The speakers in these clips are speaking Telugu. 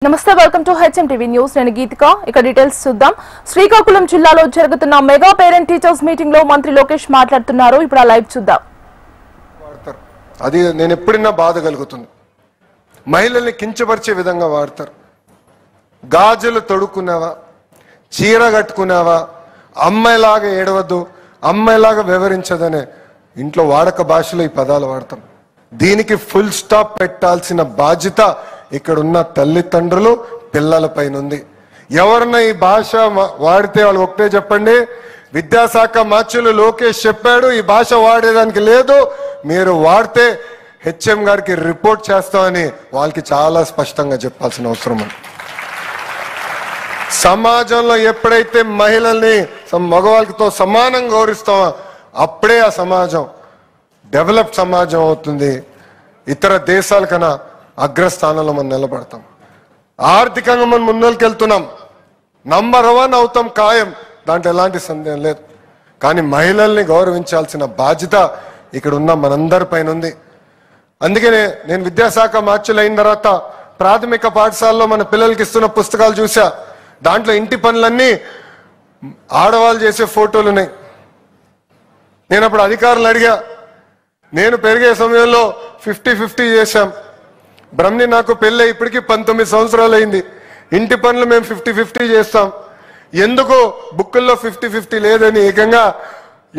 నమస్తే వెల్కమ్ టు హెచ్ఎంటీవీ న్యూస్ నేను గీతిక ఇక డీటెయిల్స్ చూద్దాం శ్రీకాకుళం జిల్లాలో జరుగుతున్న మెగా పేరెంట్ టీచర్స్ మీటింగ్ లో మంత్రి లోకేష్ మాట్లాడుతున్నారు ఇప్పుడు ఆ లైవ్ చూద్దాం అది నేను ఎప్పుడైనా బాధ కలుగుతుంది మహిళల్ని కించపరిచే విధంగా వాడతారు గాజులు తొడుక్కున్నావా చీర కట్టుకున్నావా అమ్మాయిలాగా ఏడవద్దు అమ్మాయిలాగా వివరించదనే ఇంట్లో వాడక భాషలో ఈ పదాలు వాడతాం దీనికి ఫుల్ స్టాప్ పెట్టాల్సిన బాధ్యత ఇక్కడ ఉన్న తల్లిదండ్రులు పిల్లలపైన ఉంది ఎవరన్నా ఈ భాష వాడితే వాళ్ళు ఒకటే చెప్పండి విద్యాశాఖ మంత్రులు లోకేష్ చెప్పాడు ఈ భాష వాడేదానికి లేదు మీరు వాడితే హెచ్ఎం గారికి రిపోర్ట్ చేస్తామని వాళ్ళకి చాలా స్పష్టంగా చెప్పాల్సిన అవసరం ఉంది సమాజంలో ఎప్పుడైతే మహిళల్ని మగవాళ్ళతో సమానంగా గౌరవిస్తామో అప్పుడే ఆ సమాజం డెవలప్ సమాజం అవుతుంది ఇతర దేశాల కన్నా అగ్రస్థానంలో మనం నిలబడతాం ఆర్థికంగా మనం ముందుకెళ్తున్నాం నంబర్ 1 అవుతాం ఖాయం దాంట్లో ఎలాంటి సందేహం లేదు కానీ మహిళల్ని గౌరవించాల్సిన బాధ్యత ఇక్కడ ఉన్న మనందరిపైన ఉంది అందుకనే నేను విద్యాశాఖ మార్చులు అయిన తర్వాత ప్రాథమిక పాఠశాలలో మన పిల్లలకి ఇస్తున్న పుస్తకాలు చూసా దాంట్లో ఇంటి పనులన్నీ ఆడవాళ్ళు చేసే ఫోటోలు ఉన్నాయి నేను అప్పుడు అధికారులు అడిగా నేను పెరిగే సమయంలో 50-50 చేశాం బ్రహ్మని నాకు పెళ్ళి ఇప్పటికీ 19 సంవత్సరాలు అయింది ఇంటి పనులు మేము 50-50 చేస్తాం ఎందుకు బుక్కుల్లో 50-50 లేదని ఏకంగా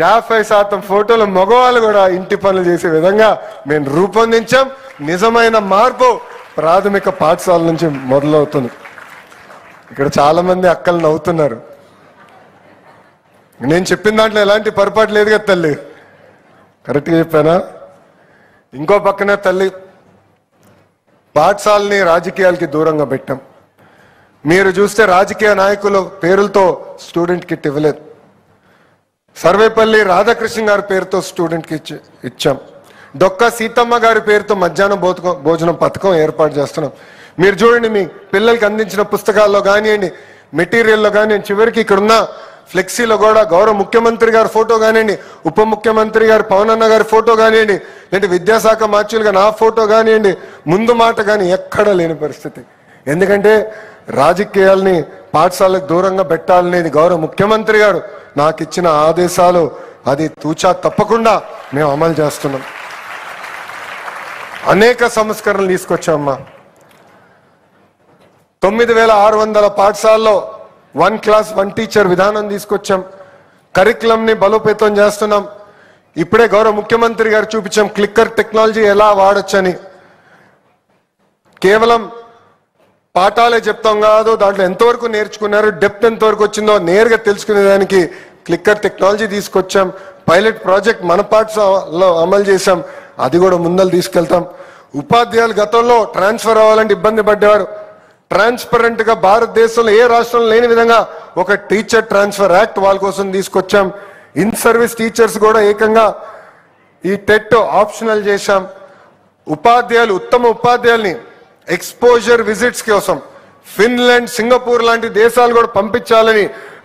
50% ఫోటోలు మగవాళ్ళు కూడా ఇంటి పనులు చేసే విధంగా మేము రూపొందించాం నిజమైన మార్పు ప్రాథమిక పాఠశాల నుంచి మొదలవుతుంది ఇక్కడ చాలా మంది అక్కలు నవ్వుతున్నారు నేను చెప్పిన దాంట్లో ఎలాంటి పొరపాటు లేదు కదా తల్లి కరెక్ట్గా చెప్పానా ఇంకో పక్కనే తల్లి పాఠశాలని రాజకీయాలకి దూరంగా పెట్టాం మీరు చూస్తే రాజకీయ నాయకుల పేరులతో స్టూడెంట్ కిట్ ఇవ్వలేదు సర్వేపల్లి రాధాకృష్ణ గారి పేరుతో స్టూడెంట్ కి ఇచ్చాం డొక్క సీతమ్మ గారి పేరుతో మధ్యాహ్నం భోజనం పథకం ఏర్పాటు చేస్తున్నాం మీరు చూడండి మీ పిల్లలకి అందించిన పుస్తకాల్లో కానివ్వండి మెటీరియల్లో కానివ్వండి చివరికి ఇక్కడున్న ఫ్లెక్సీలో కూడా గౌరవ ముఖ్యమంత్రి గారి ఫోటో కానివ్వండి ఉప ముఖ్యమంత్రి గారు పవన్ అన్న గారి ఫోటో కానివ్వండి లేదంటే విద్యాశాఖ మంత్రులుగా నా ఫోటో కానివ్వండి ముందు మాట కానీ ఎక్కడా లేని పరిస్థితి ఎందుకంటే రాజకీయాల్ని పాఠశాలకు దూరంగా పెట్టాలనేది గౌరవ ముఖ్యమంత్రి గారు నాకు ఇచ్చిన ఆదేశాలు అది తూచా తప్పకుండా మేము అమలు చేస్తున్నాం అనేక సంస్కరణలు తీసుకొచ్చామమ్మా 9600 పాఠశాలలో 1 క్లాస్ 1 టీచర్ విధానం తీసుకొచ్చాం కరికులంని బలోపేతం చేస్తున్నాం ఇప్పుడే గౌరవ ముఖ్యమంత్రి గారు చూపించాం క్లిక్కర్ టెక్నాలజీ ఎలా వాడొచ్చని కేవలం పాఠాలే చెప్తాం కాదు దాంట్లో ఎంతవరకు నేర్చుకున్నారు డెప్త్ ఎంతవరకు వచ్చిందో నేరుగా తెలుసుకునేదానికి క్లిక్కర్ టెక్నాలజీ తీసుకొచ్చాం పైలట్ ప్రాజెక్ట్ మన పాఠశాలలో అమలు చేశాం అది కూడా ముందలు తీసుకెళ్తాం ఉపాధ్యాయులు గతంలో ట్రాన్స్ఫర్ అవ్వాలంటే ఇబ్బంది పడ్డేవారు ట్రాన్స్పరెంట్ గా భారతదేశంలో ఏ రాష్ట్రంలో లేని విధంగా ఒక టీచర్ ట్రాన్స్ఫర్ యాక్ట్ వాళ్ళ కోసం తీసుకొచ్చాం ఇన్ సర్వీస్ టీచర్స్ కూడా ఏకంగా ఈ టెట్ ఆప్షనల్ చేశాం ఉపాధ్యాయులు ఉత్తమ ఉపాధ్యాయుల్ని ఎక్స్పోజర్ విజిట్స్ కోసం ఫిన్లాండ్ సింగపూర్ లాంటి దేశాలు కూడా పంపించాలని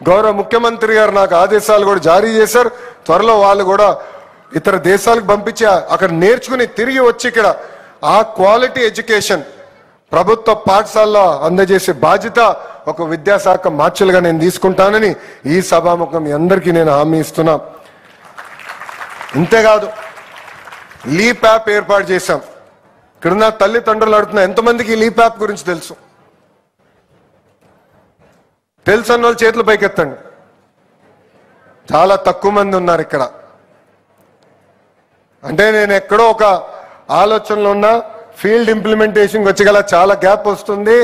గౌరవ ముఖ్యమంత్రి గారు నాకు ఆదేశాలు కూడా జారీ చేశారు త్వరలో వాళ్ళు కూడా ఇతర దేశాలకు పంపించి అక్కడ నేర్చుకుని తిరిగి వచ్చి ఇక్కడ ఆ క్వాలిటీ ఎడ్యుకేషన్ ప్రభుత్వ పాఠశాలలో అందజేసే బాధ్యత ఒక విద్యాశాఖ మార్చులుగా నేను తీసుకుంటానని ఈ సభాముఖం మీ అందరికీ నేను హామీ ఇస్తున్నా ఇంతేకాదు లీప్ యాప్ ఏర్పాటు చేశాం ఇక్కడున్న తల్లిదండ్రులు అడుగుతున్నా ఎంతమందికి లీప్ యాప్ గురించి తెలుసు అన్న వాళ్ళు చేతులు పైకెత్తండి చాలా తక్కువ మంది ఉన్నారు ఇక్కడ అంటే నేను ఎక్కడో ఒక ఆలోచనలో ఉన్నా ఫీల్డ్ ఇంప్లిమెంటేషన్ వచ్చగల చాలా గ్యాప్ వస్తుంది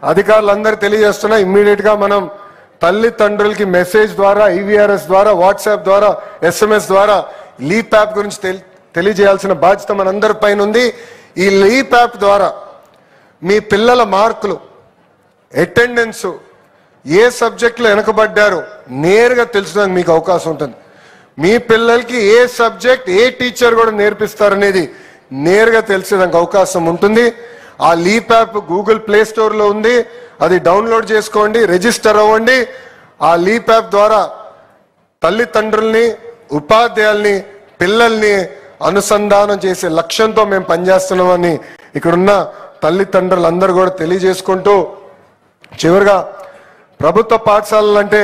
అధికారులందరూ తెలియజేస్తున్నా ఇమ్మీడియట్ గా మనం తల్లిదండ్రులకి మెసేజ్ ద్వారా ఈవీఆర్ఎస్ ద్వారా వాట్సాప్ ద్వారా SMS ద్వారా లీప్ యాప్ గురించి తెలియజేయాల్సిన బాధ్యత మనందరి పైన ఉంది ఈ లీప్ యాప్ ద్వారా మీ పిల్లల మార్కులు అటెండెన్స్ ఏ సబ్జెక్టులో వెనకబడ్డారు నేరుగా తెలుసుకోవడానికి మీకు అవకాశం ఉంటుంది మీ పిల్లలకి ఏ సబ్జెక్ట్ ఏ టీచర్ కూడా నేర్పిస్తారనేది నేరుగా తెలిసేదానికి అవకాశం ఉంటుంది ఆ leap app Google play store లో ఉంది అది డౌన్లోడ్ చేసుకోండి రిజిస్టర్ అవ్వండి ఆ లీప్ యాప్ ద్వారా తల్లిదండ్రుల్ని ఉపాధ్యాయుల్ని పిల్లల్ని అనుసంధానం చేసే లక్ష్యంతో మేము పనిచేస్తున్నామని ఇక్కడున్న తల్లిదండ్రులందరూ కూడా తెలియజేసుకుంటూ చివరిగా ప్రభుత్వ పాఠశాలలు అంటే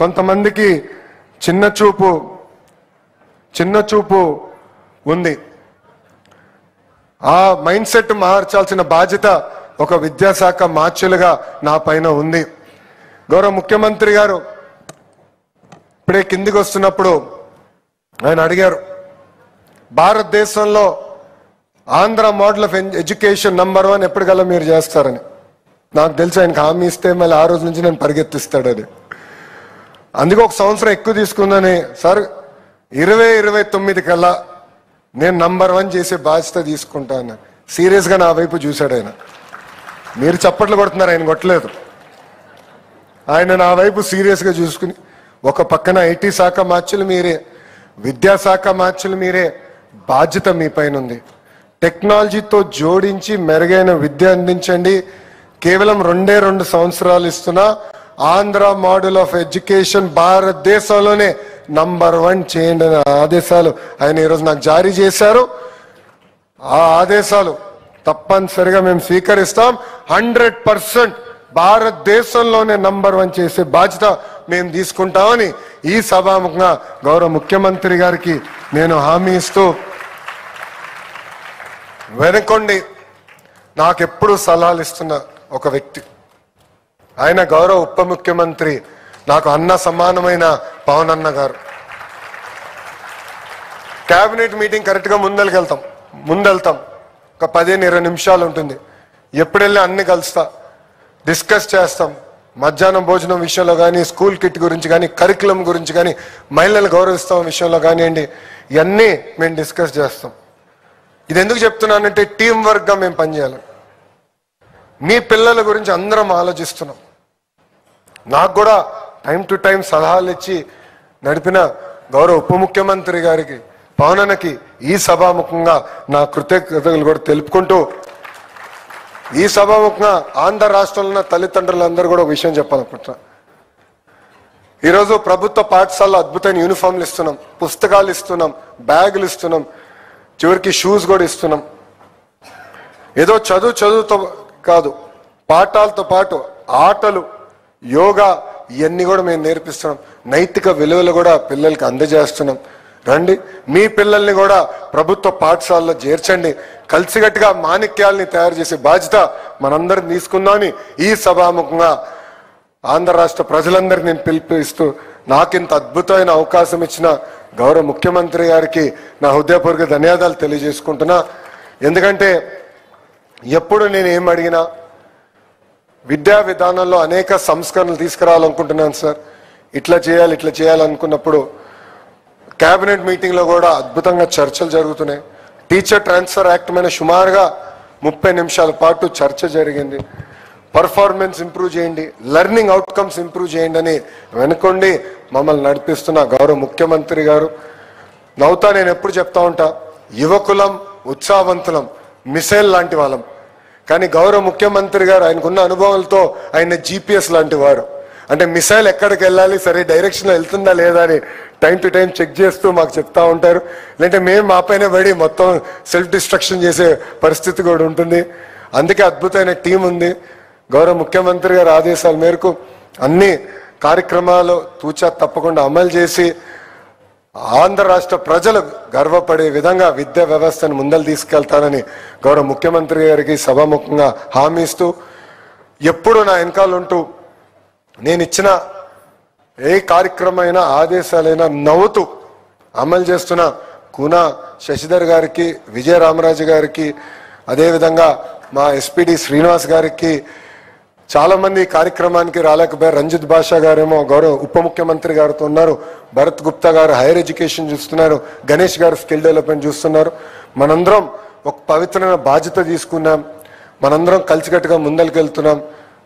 కొంతమందికి చిన్న చూపు ఉంది. ఆ మైండ్ సెట్ మార్చాల్సిన బాధ్యత ఒక విద్యాశాఖ మార్చులుగా నా పైన ఉంది. గౌరవ ముఖ్యమంత్రి గారు ఇప్పుడే కిందికి వస్తున్నప్పుడు ఆయన అడిగారు, భారతదేశంలో Andhra model of education number 1 ఎప్పటికల్లా మీరు చేస్తారని. నాకు తెలిసి ఆయనకు హామీ ఇస్తే మళ్ళీ ఆ రోజు నుంచి నేను పరిగెత్తిస్తాడు అది. అందుకే ఒక సంవత్సరం ఎక్కువ తీసుకుందని సార్ 2029 కల్లా నేను నంబర్ 1 చేసే బాధ్యత తీసుకుంటాను. సీరియస్గా నా వైపు చూశాడు ఆయన. మీరు చప్పట్లు కొడుతున్నారు, ఆయన కొట్టలేదు. ఆయన నా వైపు సీరియస్గా చూసుకుని ఒక పక్కన ఐటీ శాఖ మార్చులు మీరే, విద్యాశాఖ మార్చులు మీరే, బాధ్యత మీ పైన ఉంది. టెక్నాలజీతో జోడించి మెరుగైన విద్య అందించండి. కేవలం 2 సంవత్సరాలు ఇస్తున్నా ఆంధ్ర మోడల్ ఆఫ్ ఎడ్యుకేషన్ భారతదేశంలోనే నంబర్ 1 చేయండి అనే ఆదేశాలు ఆయన ఈరోజు నాకు జారీ చేశారు. ఆ ఆదేశాలు తప్పనిసరిగా మేము స్వీకరిస్తాం. 100% భారతదేశంలోనే నంబర్ 1 చేసే బాధ్యత మేము తీసుకుంటామని ఈ సభాముఖంగా గౌరవ ముఖ్యమంత్రి గారికి నేను హామీ ఇస్తూ, వెనుకొండి నాకెప్పుడు సలహాలు ఇస్తున్న ఒక వ్యక్తి, ఆయన గౌరవ ఉప ముఖ్యమంత్రి, నాకు అన్న సమానమైన పవన్ అన్న గారు. కేబినెట్ మీటింగ్ కరెక్ట్గా ముందెళ్తాం ఒక 15-20 నిమిషాలు ఉంటుంది. ఎప్పుడెళ్ళి అన్ని కలుస్తా, డిస్కస్ చేస్తాం. మధ్యాహ్నం భోజనం విషయంలో కానీ, స్కూల్ కిట్ గురించి కానీ, కరికులం గురించి కానీ, మహిళలు గౌరవిస్తాం విషయంలో కానివ్వండి, ఇవన్నీ మేము డిస్కస్ చేస్తాం. ఇది ఎందుకు చెప్తున్నానంటే టీం వర్క్గా మేము పనిచేయాలి. మీ పిల్లల గురించి అందరం ఆలోచిస్తున్నాం. నాకు కూడా టైం టు టైం సలహాలు ఇచ్చి నడిపిన గౌరవ ఉప ముఖ్యమంత్రి గారికి, పవనన్నకి ఈ సభాముఖంగా నా కృతజ్ఞతలు కూడా తెలుపుకుంటూ, ఈ సభాముఖంగా ఆంధ్ర రాష్ట్రంలో ఉన్న తల్లిదండ్రులందరూ కూడా ఒక విషయం చెప్పాలనుకుంటున్నా. ఈరోజు ప్రభుత్వ పాఠశాలలో అద్భుతమైన యూనిఫామ్లు ఇస్తున్నాం, పుస్తకాలు ఇస్తున్నాం, బ్యాగులు ఇస్తున్నాం, చివరికి షూస్ కూడా ఇస్తున్నాం. ఏదో చదువుతో కాదు, పాఠాలతో పాటు ఆటలు, యోగా ఇవన్నీ కూడా మేము నేర్పిస్తున్నాం. నైతిక విలువలు కూడా పిల్లలకి అందజేస్తున్నాం. రండి, మీ పిల్లల్ని కూడా ప్రభుత్వ పాఠశాలలో చేర్చండి. కలిసిగట్టుగా మాణిక్యాల్ని తయారు చేసే బాధ్యత మనందరం తీసుకుందామని ఈ సభాముఖంగా ఆంధ్ర రాష్ట్ర ప్రజలందరికీ నేను పిలుపునిస్తూ, నాకింత అద్భుతమైన అవకాశం ఇచ్చిన గౌరవ ముఖ్యమంత్రి గారికి నా హృదయపూర్వక ధన్యవాదాలు తెలియజేసుకుంటున్నా. ఎందుకంటే ఎప్పుడు నేను ఏం అడిగినా విద్యా విధానంలో అనేక సంస్కరణలు తీసుకురావాలనుకుంటున్నాను సార్. ఇట్లా చేయాలనుకున్నప్పుడు కేబినెట్ మీటింగ్లో కూడా అద్భుతంగా చర్చలు జరుగుతున్నాయి. టీచర్ ట్రాన్స్ఫర్ యాక్ట్ మీద సుమారుగా 30 నిమిషాల పాటు చర్చ జరిగింది. పర్ఫార్మెన్స్ ఇంప్రూవ్ చేయండి, లెర్నింగ్ అవుట్కమ్స్ ఇంప్రూవ్ చేయండి అని వెనుకొండి మమ్మల్ని నడిపిస్తున్న గౌరవ ముఖ్యమంత్రి గారు. నవ్వుతా నేను ఎప్పుడు చెప్తా ఉంటా, యువకులం, ఉత్సాహవంతులం, మిసైల్ లాంటి వాళ్ళం. కానీ గౌరవ ముఖ్యమంత్రి గారు ఆయనకున్న అనుభవాలతో ఆయన GPS లాంటి వారు. అంటే మిసైల్ ఎక్కడికి వెళ్ళాలి, సరే డైరెక్షన్లో వెళ్తుందా లేదా అని టైం టు టైం చెక్ చేస్తూ మాకు చెప్తా ఉంటారు. లేదంటే మేము మా పైన పడి మొత్తం సెల్ఫ్ డిస్ట్రక్షన్ చేసే పరిస్థితి కూడా ఉంటుంది. అందుకే అద్భుతమైన టీం ఉంది. గౌరవ ముఖ్యమంత్రి గారి ఆదేశాల మేరకు అన్ని కార్యక్రమాలు తూచా తప్పకుండా అమలు చేసి ఆంధ్ర రాష్ట్ర ప్రజలు గర్వపడే విధంగా విద్యా వ్యవస్థను ముందలు తీసుకెళ్తానని గౌరవ ముఖ్యమంత్రి గారికి సభాముఖంగా హామీ ఇస్తూ, ఎప్పుడు నా వెనకాలంటూ నేను ఇచ్చిన ఏ కార్యక్రమమైనా ఆదేశాలైనా నవ్వుతూ అమలు చేస్తున్న కూనా శశిధర్ గారికి, విజయ రామరాజు గారికి, అదేవిధంగా మా SPD శ్రీనివాస్ గారికి, చాలా మంది కార్యక్రమానికి రాలేకపోయారు. రంజిత్ బాషా గారేమో గౌరవ ఉప ముఖ్యమంత్రి గారితో ఉన్నారు, భరత్ గుప్తా గారు హైయర్ ఎడ్యుకేషన్ చూస్తున్నారు, గణేష్ గారు స్కిల్ డెవలప్మెంట్ చూస్తున్నారు. మనందరం ఒక పవిత్రమైన బాధ్యత తీసుకున్నాం, మనందరం కలిసికట్టుగా ముందరికెళ్తున్నాం.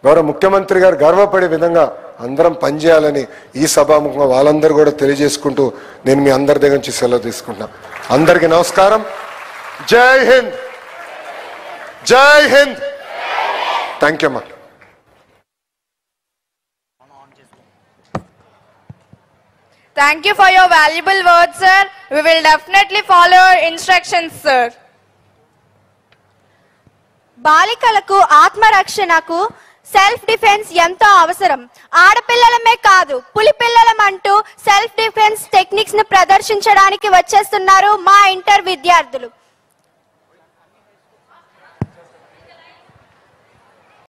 గౌరవ ముఖ్యమంత్రి గారు గర్వపడే విధంగా అందరం పనిచేయాలని ఈ సభాముఖంగా వాళ్ళందరూ కూడా తెలియజేసుకుంటూ నేను మీ అందరి దగ్గర నుంచి సెలవు తీసుకుంటున్నాను. అందరికీ నమస్కారం. జై హింద్, జై హింద్. థ్యాంక్ యూ అమ్మా. Thank you for your valuable words, sir. We will definitely follow your instructions, sir. బాలికలకు ఆత్మరక్షణకు సెల్ఫ్ డిఫెన్స్ ఎంతో అవసరం. ఆడపిల్లలమే కాదు, పులి పిల్లలమంటూ సెల్ఫ్ డిఫెన్స్ టెక్నిక్స్ ను ప్రదర్శించడానికి వచ్చేస్తున్నారు మా ఇంటర్ విద్యార్థులు.